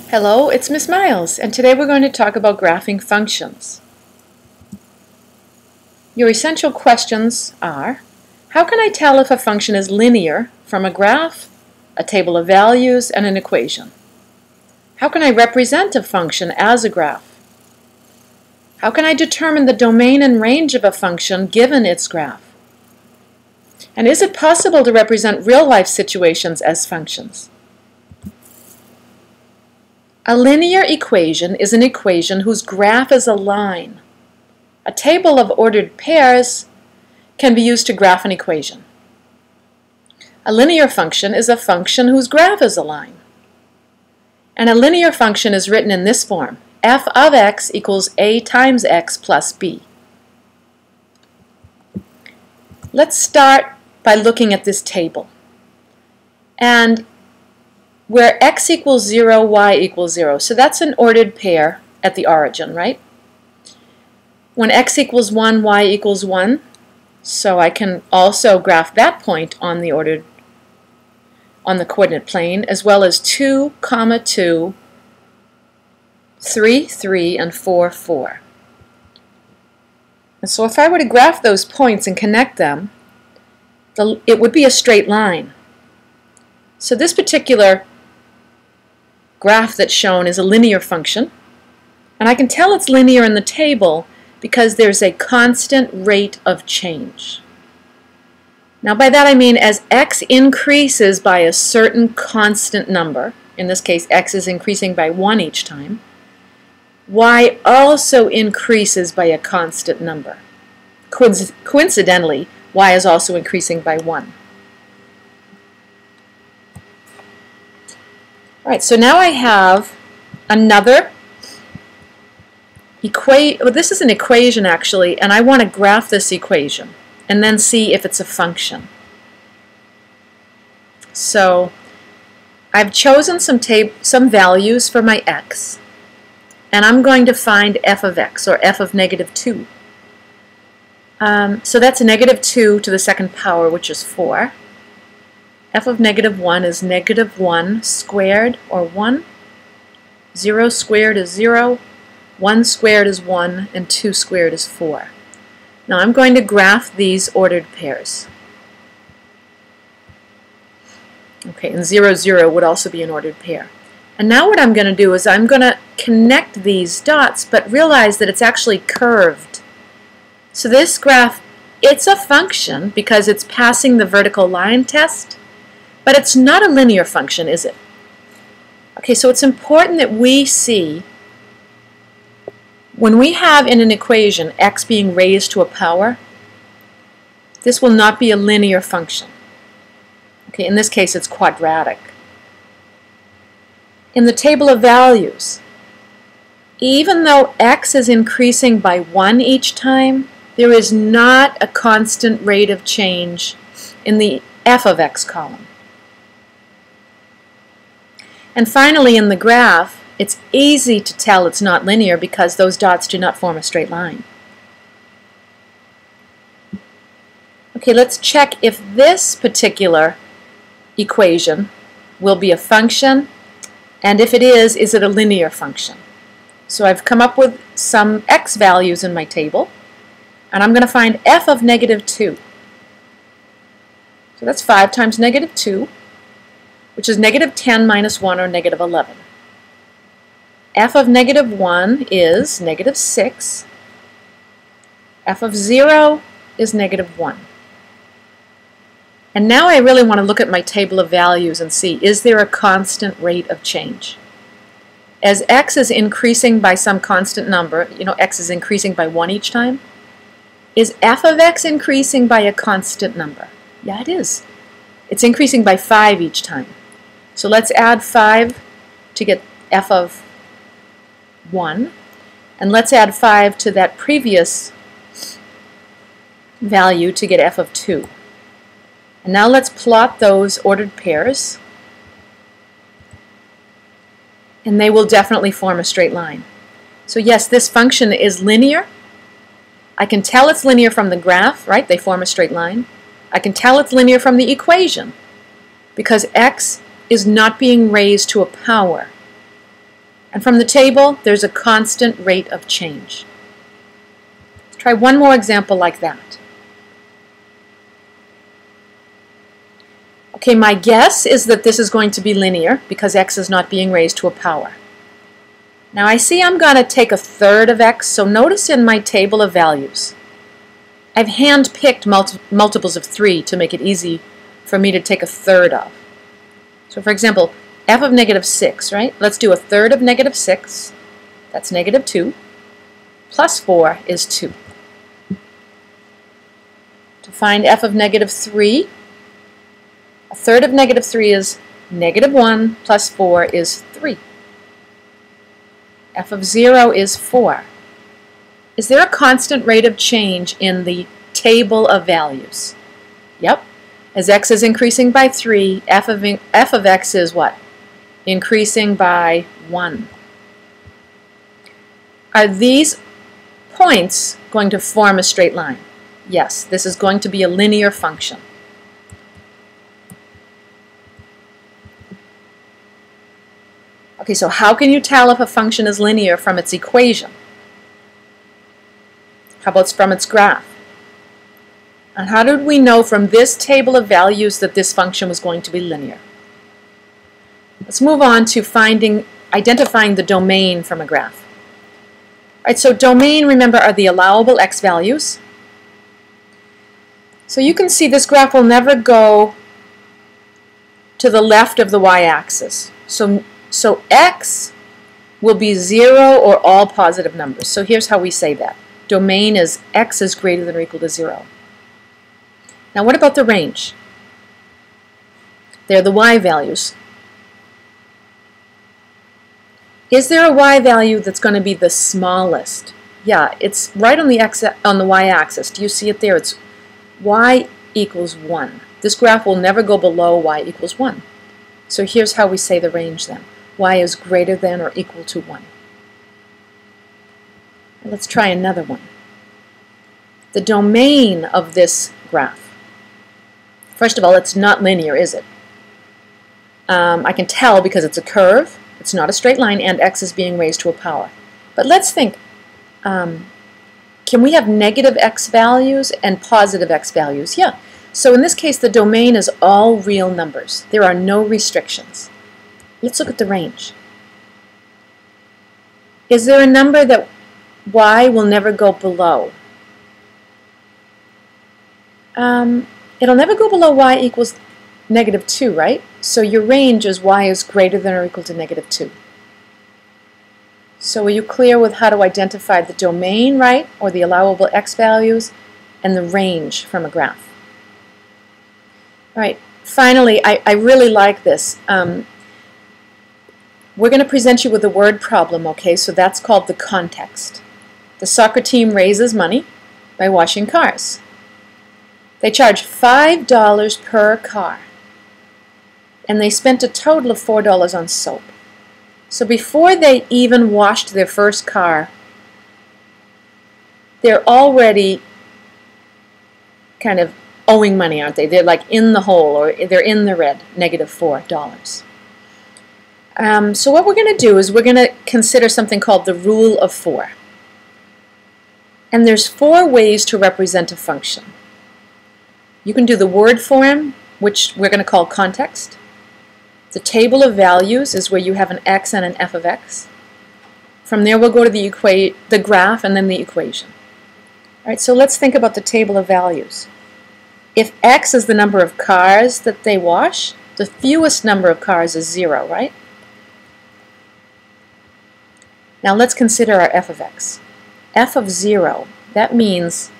Hello, it's Miss Miles, and today we're going to talk about graphing functions. Your essential questions are, how can I tell if a function is linear from a graph, a table of values, and an equation? How can I represent a function as a graph? How can I determine the domain and range of a function given its graph? And is it possible to represent real-life situations as functions? A linear equation is an equation whose graph is a line. A table of ordered pairs can be used to graph an equation. A linear function is a function whose graph is a line. And a linear function is written in this form: f of x equals a times x plus b. Let's start by looking at this table. And where x equals 0, y equals 0. So that's an ordered pair at the origin, right? When x equals 1, y equals 1. So I can also graph that point on the coordinate plane, as well as 2, 2, 3, 3, and 4, 4. And so if I were to graph those points and connect them, it would be a straight line. So this particular graph that's shown is a linear function, and I can tell it's linear in the table because there's a constant rate of change. Now by that I mean as x increases by a certain constant number, in this case x is increasing by 1 each time, y also increases by a constant number. Coincidentally, y is also increasing by 1. Alright, so now I have another equation. Well, this is an equation actually, and I want to graph this equation and then see if it's a function. So I've chosen some values for my x, and I'm going to find f of x, or f of negative 2. So that's negative 2 to the second power, which is 4. F of negative 1 is negative 1 squared, or 1. 0 squared is 0. 1 squared is 1. And 2 squared is 4. Now I'm going to graph these ordered pairs. Okay, and 0, 0 would also be an ordered pair. And now what I'm going to do is I'm going to connect these dots, but realize that it's actually curved. So this graph, it's a function because it's passing the vertical line test. But it's not a linear function, is it? Okay, so it's important that we see when we have in an equation x being raised to a power, this will not be a linear function. Okay, in this case it's quadratic. In the table of values, even though x is increasing by 1 each time, there is not a constant rate of change in the f of x column. And finally, in the graph, it's easy to tell it's not linear because those dots do not form a straight line. Okay, let's check if this particular equation will be a function, and if it is it a linear function? So I've come up with some x values in my table, and I'm going to find f of negative 2. So that's 5 times negative 2. Which is negative 10 minus 1, or negative 11. F of negative 1 is negative 6. F of 0 is negative 1. And now I really want to look at my table of values and see, is there a constant rate of change? As x is increasing by some constant number, x is increasing by 1 each time, is f of x increasing by a constant number? Yeah, it is. It's increasing by 5 each time. So let's add 5 to get f of 1, and let's add 5 to that previous value to get f of 2. And now let's plot those ordered pairs, and they will definitely form a straight line. So yes, this function is linear. I can tell it's linear from the graph, right? They form a straight line. I can tell it's linear from the equation because x is not being raised to a power. And from the table, there's a constant rate of change. Let's try one more example like that. Okay, my guess is that this is going to be linear because x is not being raised to a power. Now I see I'm going to take a third of x, so notice in my table of values, I've hand-picked multiples of 3 to make it easy for me to take a third of. So for example, f of negative 6, right? Let's do a third of negative 6, that's negative 2, plus 4 is 2. To find f of negative 3, a third of negative 3 is negative 1 plus 4 is 3. F of 0 is 4. Is there a constant rate of change in the table of values? Yep. As x is increasing by 3, f of x is what? Increasing by 1. Are these points going to form a straight line? Yes, this is going to be a linear function. Okay, so how can you tell if a function is linear from its equation? How about from its graph? And how did we know from this table of values that this function was going to be linear? Let's move on to identifying the domain from a graph. All right, so domain, remember, are the allowable x values. So you can see this graph will never go to the left of the y-axis. So x will be 0 or all positive numbers. So here's how we say that. Domain is x is greater than or equal to 0. Now what about the range? They're the y values. Is there a y value that's going to be the smallest? Yeah, it's right on the y-axis. Do you see it there? It's y equals 1. This graph will never go below y equals 1. So here's how we say the range then. Y is greater than or equal to 1. And let's try another one. The domain of this graph. First of all, it's not linear, is it? I can tell because it's a curve, it's not a straight line, and x is being raised to a power. But let's think, can we have negative x values and positive x values? Yeah. So in this case, the domain is all real numbers. There are no restrictions. Let's look at the range. Is there a number that y will never go below? It'll never go below y equals negative 2, right? So your range is y is greater than or equal to negative 2. So are you clear with how to identify the domain, right, or the allowable x values, and the range from a graph? All right, finally, I really like this. We're going to present you with a word problem, okay? So that's called the context. The soccer team raises money by washing cars. They charge $5 per car, and they spent a total of $4 on soap. So before they even washed their first car, they're already kind of owing money, aren't they? They're like in the hole, or they're in the red, negative $4. So what we're going to do is we're going to consider something called the rule of 4. And there's 4 ways to represent a function. You can do the word form, which we're going to call context. The table of values is where you have an x and an f of x. From there we'll go to the graph and then the equation. All right, so let's think about the table of values. If x is the number of cars that they wash, the fewest number of cars is 0, right? Now let's consider our f of x. F of 0, that means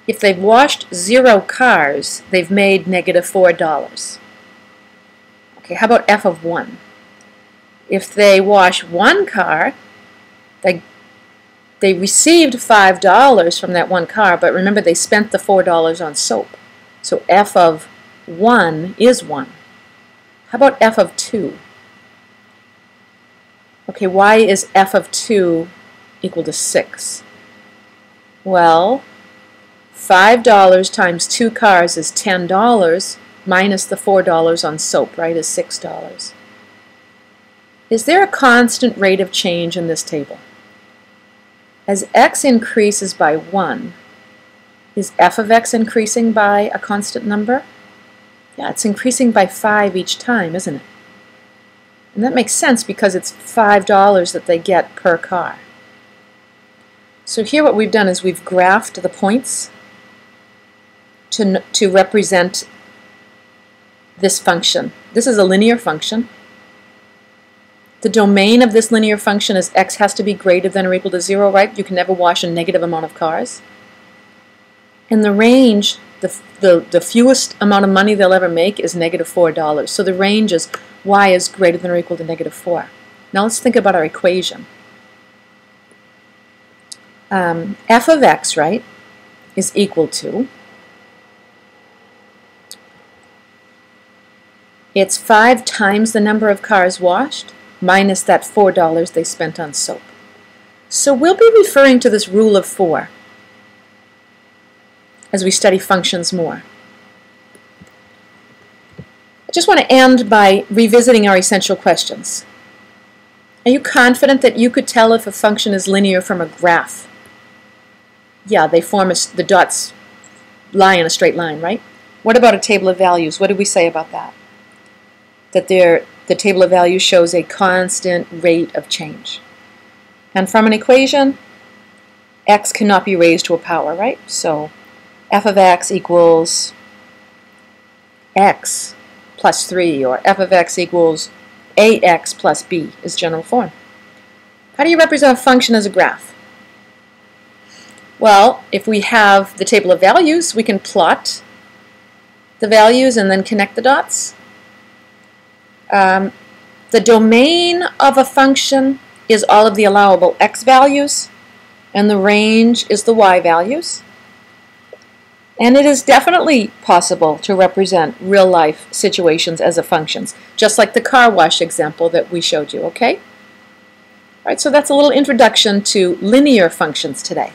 if they've washed 0 cars, they've made negative $4. Okay, how about f of 1? If they wash 1 car, they received $5 from that 1 car, but remember they spent the $4 on soap. So f of 1 is 1. How about f of 2? Okay, why is f of 2 equal to 6? Well, $5 times 2 cars is $10 minus the $4 on soap, right, is $6. Is there a constant rate of change in this table? As x increases by 1, is f of x increasing by a constant number? Yeah, it's increasing by 5 each time, isn't it? And that makes sense because it's $5 that they get per car. So here what we've done is we've graphed the points to represent this function. This is a linear function. The domain of this linear function is x has to be greater than or equal to 0, right? You can never wash a negative amount of cars. And the range, the fewest amount of money they'll ever make is -$4. So the range is y is greater than or equal to -4. Now let's think about our equation. F of x, right, is equal to, it's 5 times the number of cars washed minus that $4 they spent on soap. So we'll be referring to this rule of 4 as we study functions more. I just want to end by revisiting our essential questions. Are you confident that you could tell if a function is linear from a graph? Yeah, they form the dots lie in a straight line, right? What about a table of values? What did we say about that? That the table of values shows a constant rate of change. And from an equation, x cannot be raised to a power, right? So f of x equals x plus 3, or f of x equals ax plus b is general form. How do you represent a function as a graph? Well, if we have the table of values, we can plot the values and then connect the dots. The domain of a function is all of the allowable x values, and the range is the y values. And it is definitely possible to represent real-life situations as a functions, just like the car wash example that we showed you, okay? All right, so that's a little introduction to linear functions today.